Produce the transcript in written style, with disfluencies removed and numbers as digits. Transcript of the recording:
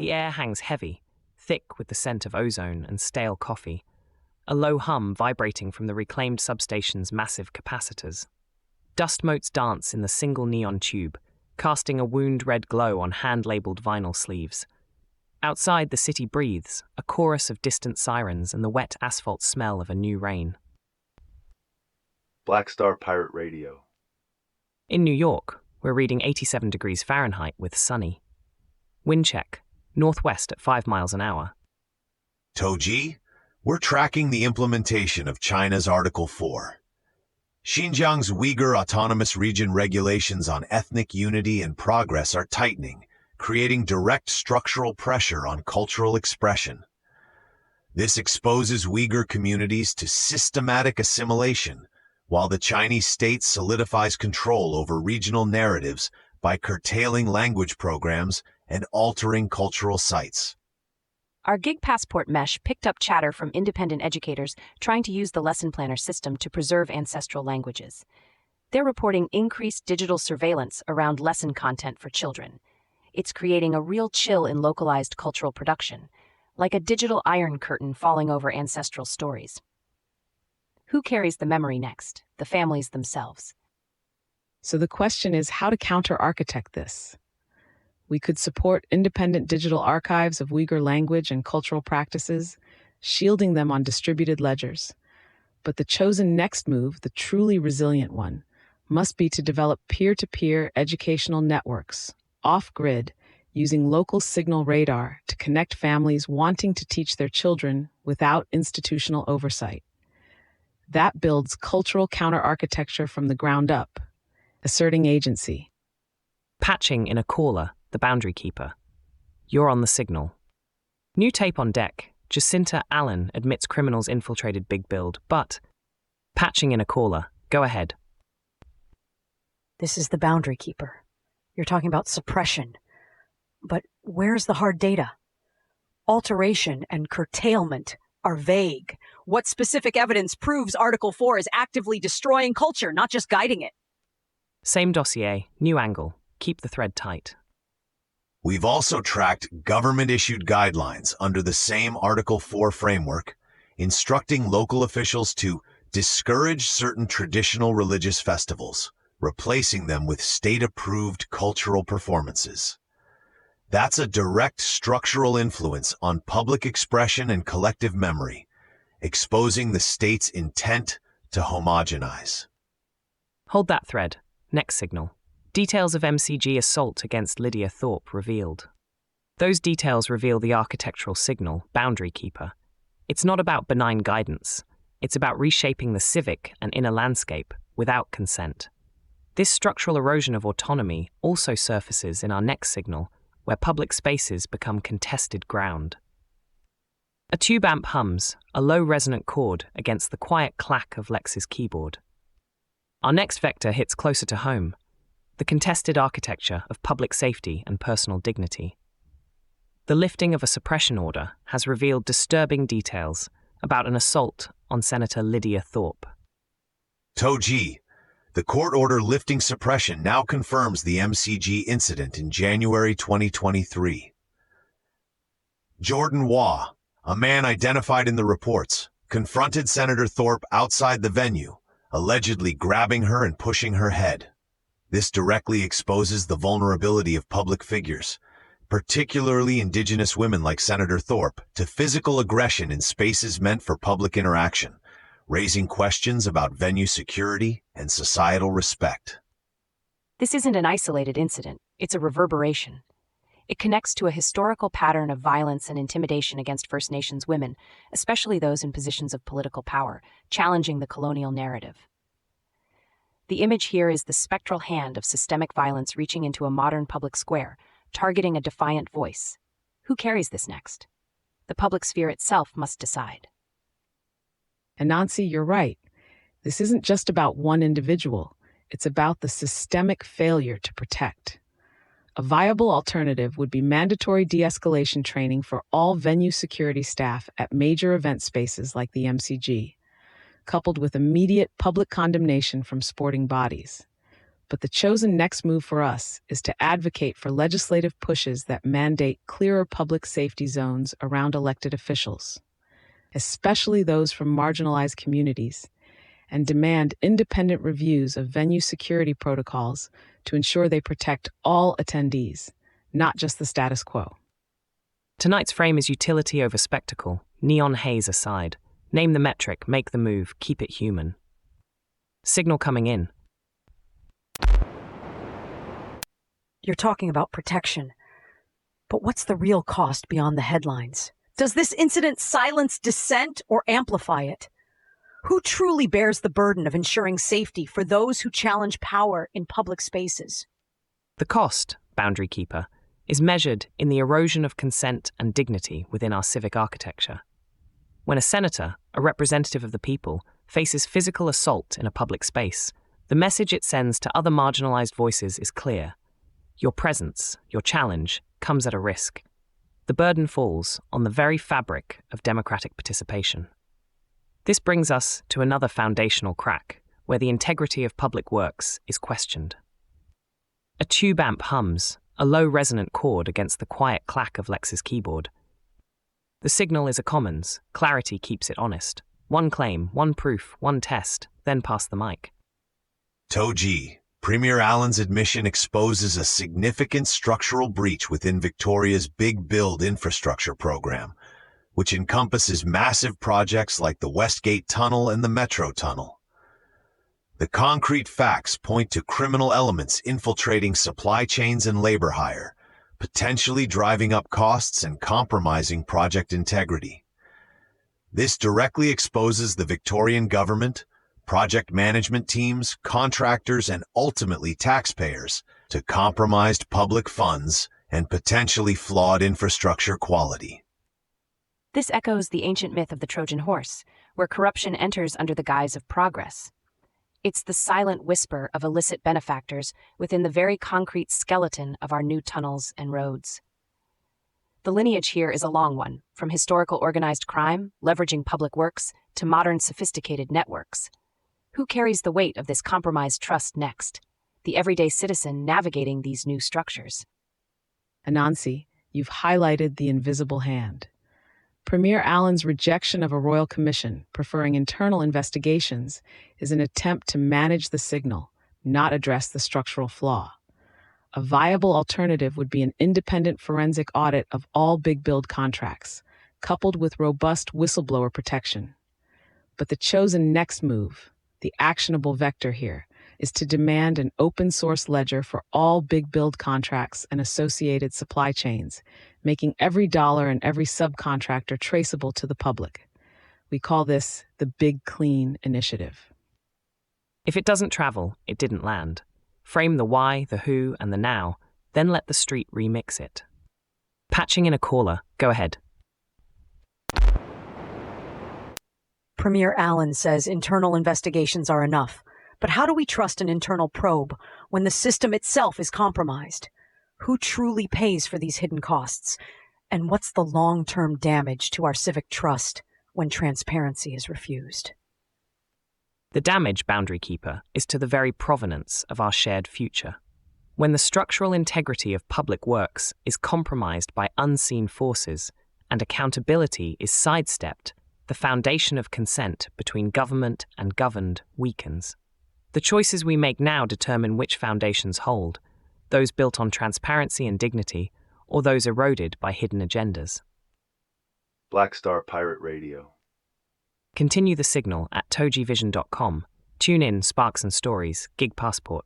The air hangs heavy, thick with the scent of ozone and stale coffee, a low hum vibrating from the reclaimed substation's massive capacitors. Dust motes dance in the single neon tube, casting a wound-red glow on hand-labeled vinyl sleeves. Outside, the city breathes, a chorus of distant sirens and the wet asphalt smell of a new rain. Black Star Pirate Radio. In New York, we're reading 87 degrees Fahrenheit with sunny. Wind check, northwest at 5 miles an hour. Togee, we're tracking the implementation of China's Article 4. Xinjiang's Uyghur Autonomous Region regulations on ethnic unity and progress are tightening, creating direct structural pressure on cultural expression. This exposes Uyghur communities to systematic assimilation, while the Chinese state solidifies control over regional narratives by curtailing language programs and altering cultural sites. Our Gig Passport mesh picked up chatter from independent educators trying to use the lesson planner system to preserve ancestral languages. They're reporting increased digital surveillance around lesson content for children. It's creating a real chill in localized cultural production, like a digital iron curtain falling over ancestral stories. Who carries the memory next? The families themselves. So the question is how to counter-architect this. We could support independent digital archives of Uyghur language and cultural practices, shielding them on distributed ledgers. But the chosen next move, the truly resilient one, must be to develop peer-to-peer educational networks, off-grid, using local signal radar to connect families wanting to teach their children without institutional oversight. That builds cultural counter-architecture from the ground up, asserting agency. Patching in a caller, the boundary keeper. You're on the signal. New tape on deck. Jacinta Allen admits criminals infiltrated Big Build, but patching in a caller. Go ahead. This is the boundary keeper. You're talking about suppression. But where's the hard data? Alteration and curtailment are vague. What specific evidence proves Article 4 is actively destroying culture, not just guiding it? Same dossier, new angle. Keep the thread tight. We've also tracked government-issued guidelines under the same Article 4 framework, instructing local officials to discourage certain traditional religious festivals, replacing them with state-approved cultural performances. That's a direct structural influence on public expression and collective memory, exposing the state's intent to homogenize. Hold that thread. Next signal. Details of MCG assault against Lydia Thorpe revealed. Those details reveal the architectural signal, boundary keeper. It's not about benign guidance. It's about reshaping the civic and inner landscape without consent. This structural erosion of autonomy also surfaces in our next signal, where public spaces become contested ground. A tube amp hums, a low resonant chord against the quiet clack of Lex's keyboard. Our next vector hits closer to home, the contested architecture of public safety and personal dignity. The lifting of a suppression order has revealed disturbing details about an assault on Senator Lydia Thorpe. Togee, the court order lifting suppression now confirms the MCG incident in January 2023. Jordan Waugh, a man identified in the reports, confronted Senator Thorpe outside the venue, allegedly grabbing her and pushing her head. This directly exposes the vulnerability of public figures, particularly Indigenous women like Senator Thorpe, to physical aggression in spaces meant for public interaction, raising questions about venue security and societal respect. This isn't an isolated incident, it's a reverberation. It connects to a historical pattern of violence and intimidation against First Nations women, especially those in positions of political power, challenging the colonial narrative. The image here is the spectral hand of systemic violence reaching into a modern public square, targeting a defiant voice. Who carries this next? The public sphere itself must decide. And Nancy, you're right. This isn't just about one individual. It's about the systemic failure to protect. A viable alternative would be mandatory de-escalation training for all venue security staff at major event spaces like the MCG, coupled with immediate public condemnation from sporting bodies. But the chosen next move for us is to advocate for legislative pushes that mandate clearer public safety zones around elected officials, especially those from marginalized communities, and demand independent reviews of venue security protocols to ensure they protect all attendees, not just the status quo. Tonight's frame is utility over spectacle, neon haze aside. Name the metric, make the move, keep it human. Signal coming in. You're talking about protection. But what's the real cost beyond the headlines? Does this incident silence dissent or amplify it? Who truly bears the burden of ensuring safety for those who challenge power in public spaces? The cost, Boundary Keeper, is measured in the erosion of consent and dignity within our civic architecture. When a senator, a representative of the people, faces physical assault in a public space, the message it sends to other marginalized voices is clear. Your presence, your challenge, comes at a risk. The burden falls on the very fabric of democratic participation. This brings us to another foundational crack, where the integrity of public works is questioned. A tube amp hums, a low resonant chord against the quiet clack of Lex's keyboard. The signal is a commons, clarity keeps it honest. One claim, one proof, one test, then pass the mic. Togee, Premier Allen's admission exposes a significant structural breach within Victoria's Big Build infrastructure program, which encompasses massive projects like the Westgate Tunnel and the Metro Tunnel. The concrete facts point to criminal elements infiltrating supply chains and labor hire, potentially driving up costs and compromising project integrity. This directly exposes the Victorian government, project management teams, contractors, and ultimately taxpayers to compromised public funds and potentially flawed infrastructure quality. This echoes the ancient myth of the Trojan horse, where corruption enters under the guise of progress. It's the silent whisper of illicit benefactors within the very concrete skeleton of our new tunnels and roads. The lineage here is a long one, from historical organized crime, leveraging public works, to modern sophisticated networks. Who carries the weight of this compromised trust next? The everyday citizen navigating these new structures. Anansi, you've highlighted the invisible hand. Premier Allen's rejection of a royal commission, preferring internal investigations, is an attempt to manage the signal, not address the structural flaw. A viable alternative would be an independent forensic audit of all big build contracts, coupled with robust whistleblower protection. But the chosen next move, the actionable vector here, is to demand an open-source ledger for all big build contracts and associated supply chains, making every dollar and every subcontractor traceable to the public. We call this the Big Clean Initiative. If it doesn't travel, it didn't land. Frame the why, the who, and the now, then let the street remix it. Patching in a caller, go ahead. Premier Allen says internal investigations are enough. But how do we trust an internal probe when the system itself is compromised? Who truly pays for these hidden costs? And what's the long-term damage to our civic trust when transparency is refused? The damage, Boundary Keeper, is to the very provenance of our shared future. When the structural integrity of public works is compromised by unseen forces and accountability is sidestepped, the foundation of consent between government and governed weakens. The choices we make now determine which foundations hold, those built on transparency and dignity, or those eroded by hidden agendas. Black Star Pirate Radio. Continue the signal at TogeeVision.com. Tune in, Sparks and Stories, Gig Passport.